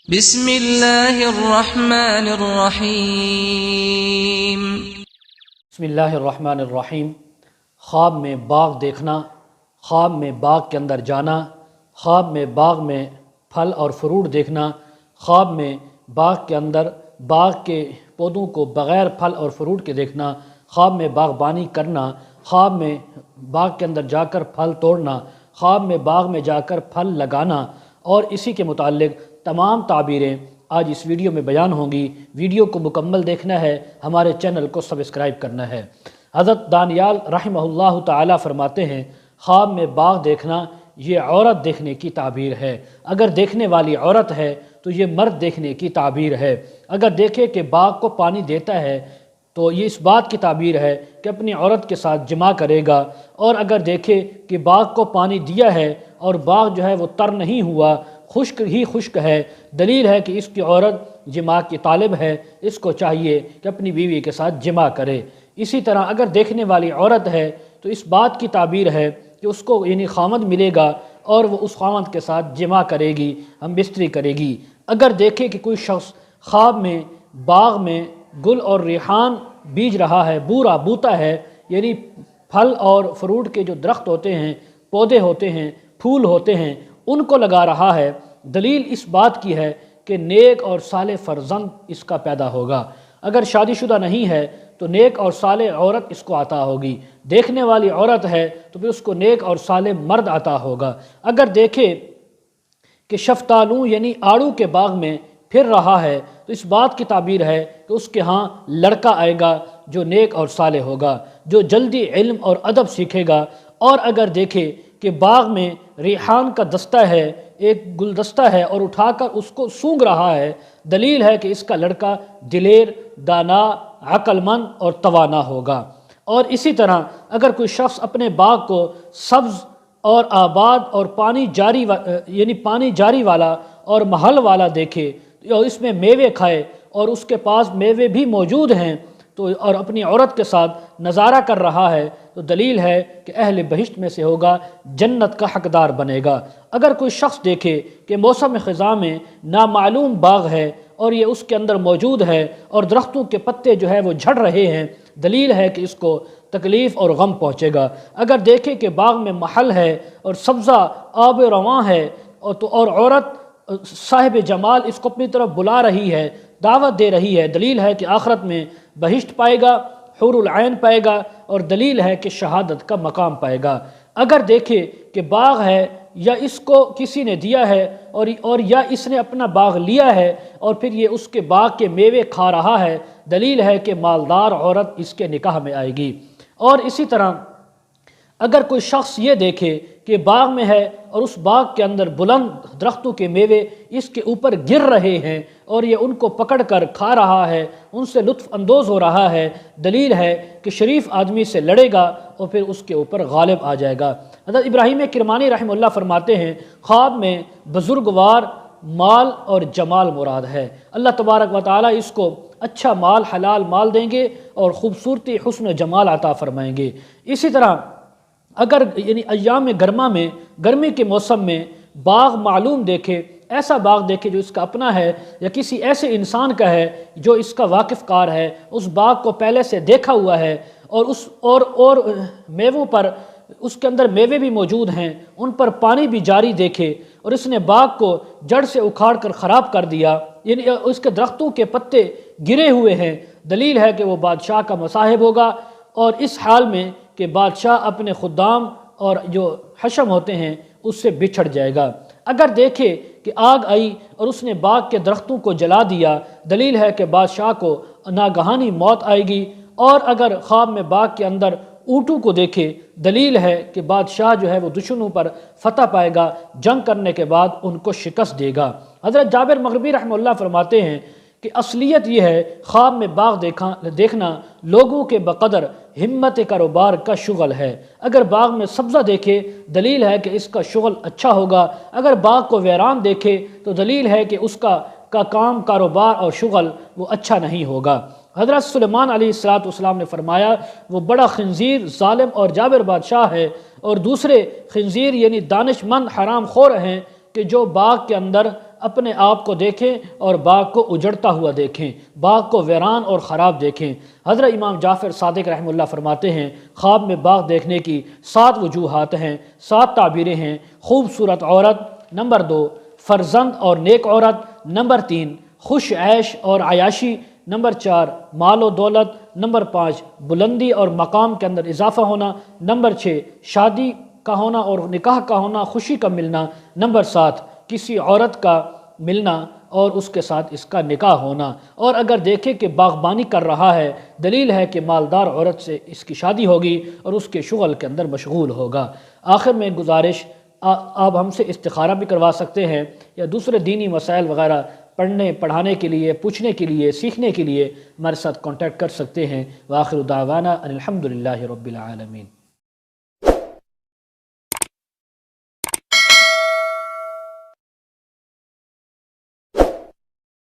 بسم اللہ الرحمن الرحیم۔ بسم اللہ الرحمن الرحیم۔ خواب میں باغ دیکھنا، خواب میں باغ کے اندر جانا، خواب میں باغ میں پھل اور فروٹ دیکھنا، خواب میں باغ کے اندر باغ کے پودوں کو بغیر پھل اور فروٹ کے دیکھنا، خواب میں باغبانی کرنا، خواب میں باغ کے اندر جا کر پھل توڑنا، خواب میں باغ میں جا کر پھل لگانا اور اسی کے متعلق تمام تعبیریں آج اس ویڈیو میں بیان ہوں گی۔ ویڈیو کو مکمل دیکھنا ہے، ہمارے چینل کو سبسکرائب کرنا ہے۔ حضرت دانیال رحمہ اللہ تعالی فرماتے ہیں، خواب میں باغ دیکھنا یہ عورت دیکھنے کی تعبیر ہے۔ اگر دیکھنے والی عورت ہے تو یہ مرد دیکھنے کی تعبیر ہے۔ اگر دیکھے کہ باغ کو پانی دیتا ہے تو یہ اس بات کی تعبیر ہے کہ اپنی عورت کے ساتھ جماع کرے گا، اور اگر دیکھے کہ باغ کو پانی دیا ہے اور باغ جو ہے وہ تر نہیں ہوا، خشک ہی خشک ہے، دلیل ہے کہ اس کی عورت جماع کی طالب ہے، اس کو چاہیے کہ اپنی بیوی کے ساتھ جماع کرے۔ اسی طرح اگر دیکھنے والی عورت ہے تو اس بات کی تعبیر ہے کہ اس کو یعنی خامد ملے گا اور وہ اس خامد کے ساتھ جماع کرے گی، ہم بستری کرے گی۔ اگر دیکھے کہ کوئی شخص خواب میں باغ میں گل اور ریحان بیج رہا ہے، بورا بوتا ہے، یعنی پھل اور فروٹ کے جو درخت ہوتے ہیں، پودے ہوتے ہیں، پھول ہوتے ہیں، ان کو لگا رہا ہے، دلیل اس بات کی ہے کہ نیک اور صالح فرزند اس کا پیدا ہوگا۔ اگر شادی شدہ نہیں ہے تو نیک اور صالح عورت اس کو عطا ہوگی، دیکھنے والی عورت ہے تو پھر اس کو نیک اور صالح مرد عطا ہوگا۔ اگر دیکھے کہ شفتالوں یعنی آڑو کے باغ میں پھر رہا ہے تو اس بات کی تعبیر ہے کہ اس کے ہاں لڑکا آئے گا جو نیک اور صالح ہوگا، جو جلدی علم اور ادب سیکھے گا۔ اور اگر دیکھے کہ باغ میں ریحان کا دستہ ہے، ایک گلدستہ ہے، اور اٹھا کر اس کو سونگھ رہا ہے، دلیل ہے کہ اس کا لڑکا دلیر، دانا، عقل مند اور توانا ہوگا۔ اور اسی طرح اگر کوئی شخص اپنے باغ کو سبز اور آباد اور پانی جاری والا اور محل والا دیکھے اور اس میں میوے کھائے اور اس کے پاس میوے بھی موجود ہیں تو اور اپنی عورت کے ساتھ نظارہ کر رہا ہے تو دلیل ہے کہ اہل بہشت میں سے ہوگا، جنت کا حقدار بنے گا۔ اگر کوئی شخص دیکھے کہ موسم خزاں میں نامعلوم باغ ہے اور یہ اس کے اندر موجود ہے اور درختوں کے پتے جو ہے وہ جھڑ رہے ہیں، دلیل ہے کہ اس کو تکلیف اور غم پہنچے گا۔ اگر دیکھے کہ باغ میں محل ہے اور سبزہ آب رواں ہے اور عورت صاحب جمال اس کو اپنی طرف بلا رہی ہے، دعوت دے رہی ہے، دلیل ہے کہ آخرت میں بہشت پائے گا، حور العین پائے گا، اور دلیل ہے کہ شہادت کا مقام پائے گا۔ اگر دیکھے کہ باغ ہے یا اس کو کسی نے دیا ہے اور یا اس نے اپنا باغ لیا ہے اور پھر یہ اس کے باغ کے میوے کھا رہا ہے، دلیل ہے کہ مالدار عورت اس کے نکاح میں آئے گی۔ اور اسی طرح اگر کوئی شخص یہ دیکھے کہ باغ میں ہے اور اس باغ کے اندر بلند درختوں کے میوے اس کے اوپر گر رہے ہیں اور یہ ان کو پکڑ کر کھا رہا ہے، ان سے لطف اندوز ہو رہا ہے، دلیل ہے کہ شریف آدمی سے لڑے گا اور پھر اس کے اوپر غالب آ جائے گا۔ حضرت ابراہیم کرمانی رحمہ اللہ فرماتے ہیں، خواب میں بزرگوار مال اور جمال مراد ہے۔ اللہ تبارک و تعالی اس کو اچھا مال، حلال مال دیں گے اور خوبصورتی، حسن و جمال عطا فرمائیں گے۔ اسی طرح اگر یعنی ایام گرما میں، گرمی کے موسم میں باغ معلوم دیکھے، ایسا باغ دیکھے جو اس کا اپنا ہے یا کسی ایسے انسان کا ہے جو اس کا واقف کار ہے، اس باغ کو پہلے سے دیکھا ہوا ہے اور میووں پر اس کے اندر میوے بھی موجود ہیں، ان پر پانی بھی جاری دیکھے اور اس نے باغ کو جڑ سے اکھاڑ کر خراب کر دیا، یعنی اس کے درختوں کے پتے گرے ہوئے ہیں، دلیل ہے کہ وہ بادشاہ کا مصاحب ہوگا، اور اس حال میں کہ بادشاہ اپنے خدام اور جو حشم ہوتے ہیں اس سے بچھڑ جائے گا۔ اگر دیکھے کہ آگ آئی اور اس نے باغ کے درختوں کو جلا دیا، دلیل ہے کہ بادشاہ کو ناگہانی موت آئے گی۔ اور اگر خواب میں باغ کے اندر اونٹوں کو دیکھے، دلیل ہے کہ بادشاہ جو ہے وہ دشمنوں پر فتح پائے گا، جنگ کرنے کے بعد ان کو شکست دے گا۔ حضرت جابر مغربی رحمہ اللہ فرماتے ہیں کہ اصلیت یہ ہے خواب میں باغ دیکھنا لوگوں کے بقدر ہمت کاروبار کا شغل ہے۔ اگر باغ میں سبزہ دیکھے، دلیل ہے کہ اس کا شغل اچھا ہوگا۔ اگر باغ کو ویران دیکھے تو دلیل ہے کہ اس کا کام، کاروبار اور شغل وہ اچھا نہیں ہوگا۔ حضرت سلیمان علیہ السلام نے فرمایا، وہ بڑا خنزیر، ظالم اور جابر بادشاہ ہے، اور دوسرے خنزیر یعنی دانش مند حرام خور ہیں کہ جو باغ کے اندر اپنے آپ کو دیکھیں اور باغ کو اجڑتا ہوا دیکھیں، باغ کو ویران اور خراب دیکھیں۔ حضرت امام جعفر صادق رحمہ اللہ فرماتے ہیں خواب میں باغ دیکھنے کی 7 وجوہات ہیں، 7 تعبیریں ہیں۔ خوبصورت عورت، نمبر 2 فرزند اور نیک عورت، نمبر 3 خوش عیش اور عیاشی، نمبر 4 مال و دولت، نمبر 5 بلندی اور مقام کے اندر اضافہ ہونا، نمبر 6 شادی کا ہونا اور نکاح کا ہونا، خوشی کا ملنا، نمبر 7 کسی عورت کا ملنا اور اس کے ساتھ اس کا نکاح ہونا۔ اور اگر دیکھیں کہ باغبانی کر رہا ہے، دلیل ہے کہ مالدار عورت سے اس کی شادی ہوگی اور اس کے شغل کے اندر مشغول ہوگا۔ آخر میں گزارش، آپ ہم سے استخارہ بھی کروا سکتے ہیں یا دوسرے دینی مسائل وغیرہ پڑھنے پڑھانے کے لیے، پوچھنے کے لیے، سیکھنے کے لیے ہمارے ساتھ کانٹیکٹ کر سکتے ہیں۔ وآخر دعوانا ان الحمد للہ رب العالمین۔